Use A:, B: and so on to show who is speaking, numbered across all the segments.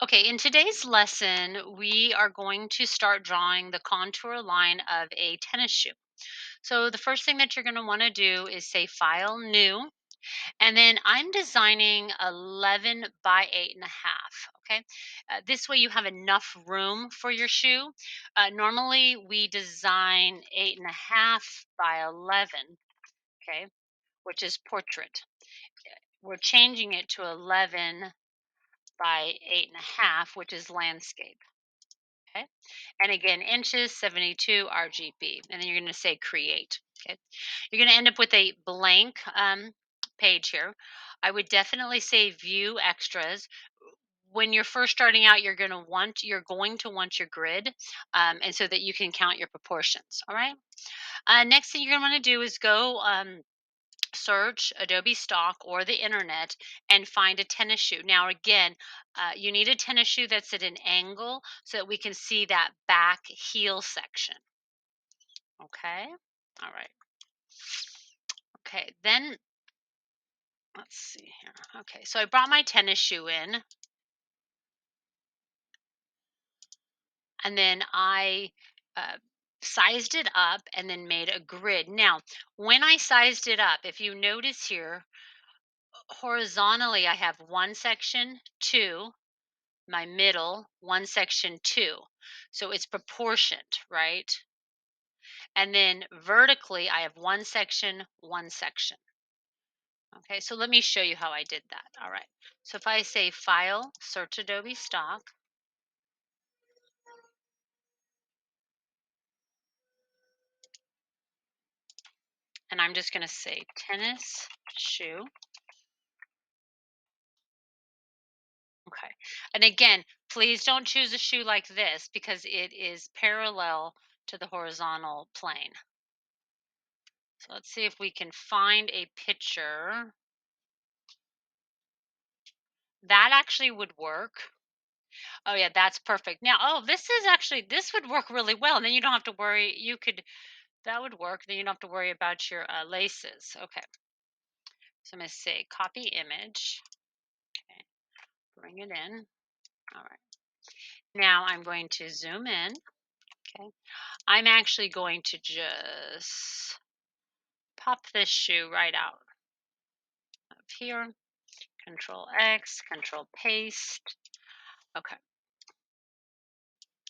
A: Okay, in today's lesson, we are going to start drawing the contour line of a tennis shoe. So the first thing that you're going to want to do is say File, New, and then I'm designing 11 by 8.5. Okay, this way you have enough room for your shoe. Normally we design 8.5 by 11. Okay, which is portrait. We're changing it to 11 by 8.5, which is landscape. Okay. And again, inches, 72 RGB. And then you're going to say create. Okay. You're going to end up with a blank page here. I would definitely say view extras. When you're first starting out, you're going to want your grid, and so that you can count your proportions. All right. Next thing you're going to want to do is go search Adobe Stock or the internet and find a tennis shoe. Now, again, you need a tennis shoe that's at an angle so that we can see that back heel section. Okay. All right. Okay. Then let's see here. Okay. So I brought my tennis shoe in and then I uh, sized it up and then made a grid. Now, when I sized it up, if you notice here, horizontally, I have one section, two, my middle, one section, two. So it's proportioned, right? And then vertically, I have one section, one section. Okay, so let me show you how I did that. All right. So if I say File, Search Adobe Stock, and I'm just going to say tennis shoe. Okay. And again, please don't choose a shoe like this because it is parallel to the horizontal plane. So let's see if we can find a picture. That actually would work. Oh yeah, that's perfect. Now, oh, this would work really well. And then you don't have to worry. That would work. Then you don't have to worry about your laces. Okay. So I'm going to say copy image. Okay. Bring it in. All right. Now I'm going to zoom in. Okay. I'm actually going to just pop this shoe right out of here. Control X, Control paste. Okay.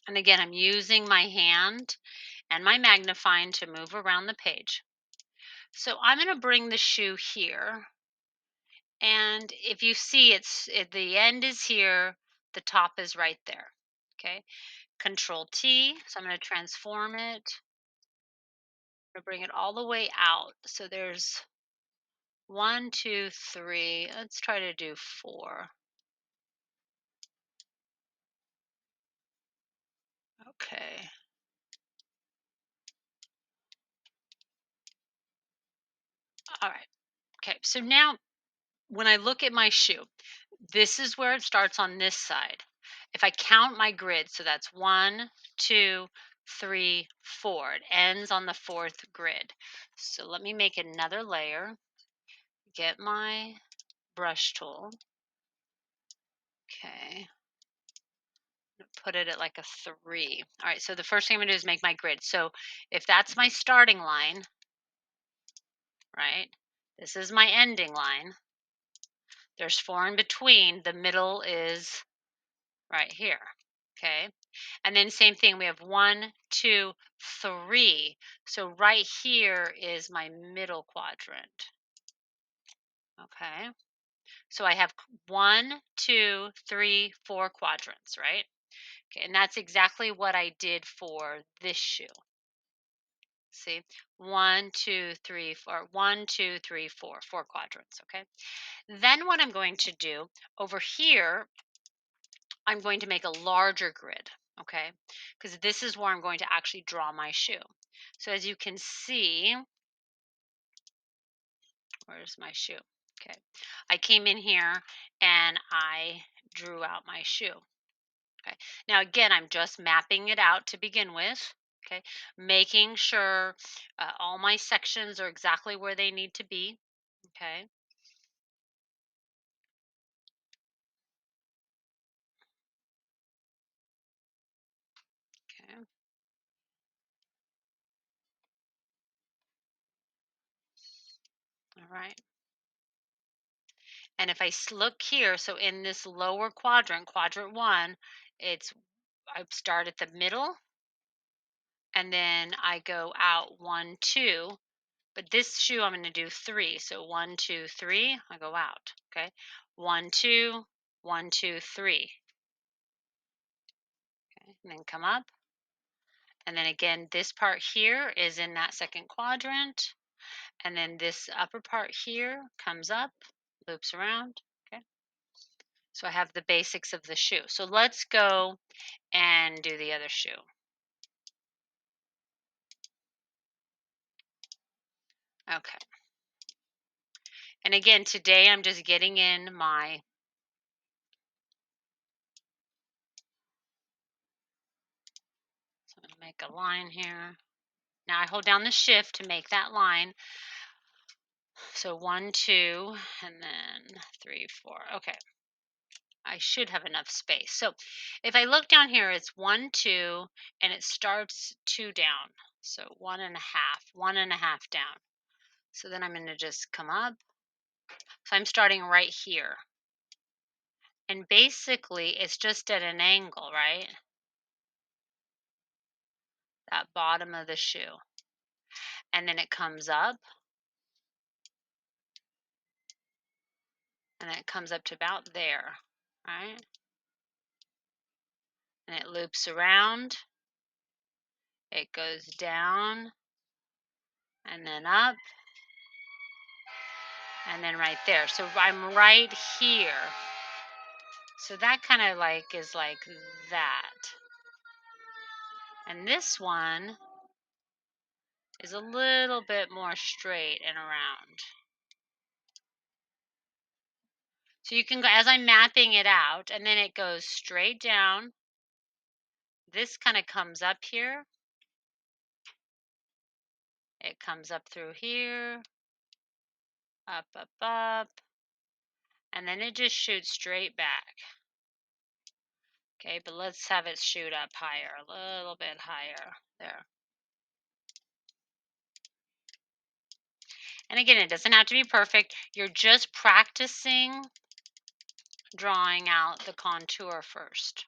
A: And again, I'm using my hand and my magnifying to move around the page. So I'm going to bring the shoe here. And if you see the end is here, the top is right there. Okay. Control T. So I'm going to transform it. I'm going to bring it all the way out. So there's one, two, three. Let's try to do four. Okay. All right. Okay. So now when I look at my shoe, this is where it starts on this side. If I count my grid, so that's one, two, three, four. It ends on the fourth grid. So let me make another layer, get my brush tool. Okay. Put it at like a three. All right. So the first thing I'm going to do is make my grid. So if that's my starting line, right? This is my ending line. There's four in between. The middle is right here. Okay. And then same thing, we have one, two, three. So right here is my middle quadrant. Okay. So I have one, two, three, four quadrants, right? Okay. And that's exactly what I did for this shoe. See, one, two, three, four, one, two, three, four, four quadrants. Okay. Then what I'm going to do over here, I'm going to make a larger grid, okay? Because this is where I'm going to actually draw my shoe. So as you can see, where's my shoe? Okay, I came in here and I drew out my shoe. Okay, now again, I'm just mapping it out to begin with. Okay, making sure all my sections are exactly where they need to be. Okay, All right. And if I look here, so in this lower quadrant, quadrant one, it's I start at the middle and then I go out one, two. But this shoe, I'm going to do three. So one, two, three, I go out. Okay. One, two, one, two, three. Okay. And then come up. And then again, this part here is in that second quadrant. And then this upper part here comes up, loops around. Okay. So I have the basics of the shoe. So let's go and do the other shoe. Okay. And again, today I'm just getting in my, so I'm going to make a line here. Now I hold down the shift to make that line. So one, two, and then three, four. Okay. I should have enough space. So if I look down here, it's one, two, and it starts two down. So one and a half down. So then I'm going to just come up. So I'm starting right here. And basically, it's just at an angle, right? That bottom of the shoe. And then it comes up. And then it comes up to about there, right? And it loops around. It goes down and then up and then right there. So I'm right here. So that kind of like is like that. And this one is a little bit more straight and around. So you can go, as I'm mapping it out, and then it goes straight down. This kind of comes up here. It comes up through here, up, up, up, and then it just shoots straight back. Okay, but let's have it shoot up higher, a little bit higher there. And again, it doesn't have to be perfect. You're just practicing drawing out the contour first.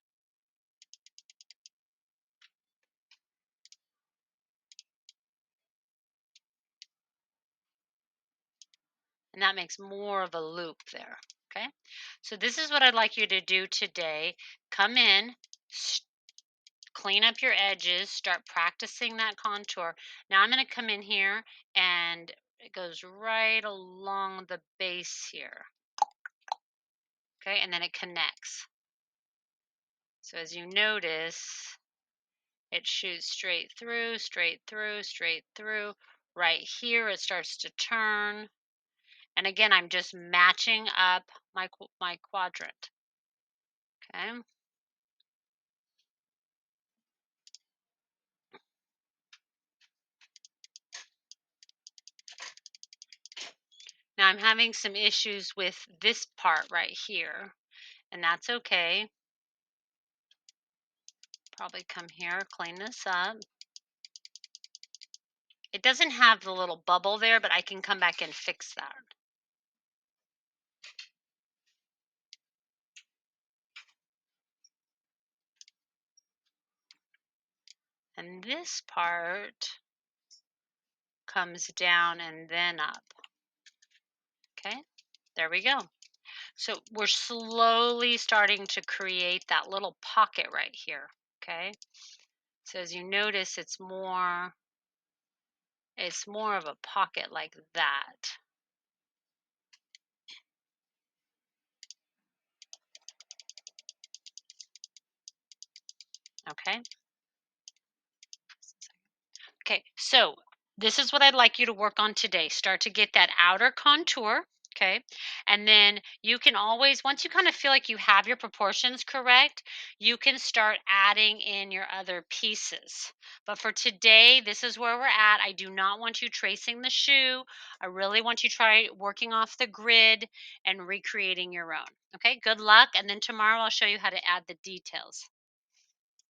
A: And that makes more of a loop there. Okay, so this is what I'd like you to do today. Come in, clean up your edges, start practicing that contour. Now I'm going to come in here and it goes right along the base here. Okay, and then it connects. So as you notice, it shoots straight through, straight through, straight through. Right here, it starts to turn. And again, I'm just matching up my quadrant. Okay. Now I'm having some issues with this part right here, and that's okay. Probably come here, clean this up. It doesn't have the little bubble there, but I can come back and fix that. And this part comes down and then up. Okay, there we go. So we're slowly starting to create that little pocket right here. Okay, so as you notice, it's more of a pocket like that. Okay. Okay, so this is what I'd like you to work on today. Start to get that outer contour, okay? And then you can always, once you kind of feel like you have your proportions correct, you can start adding in your other pieces. But for today, this is where we're at. I do not want you tracing the shoe. I really want you to try working off the grid and recreating your own. Okay, good luck. And then tomorrow I'll show you how to add the details.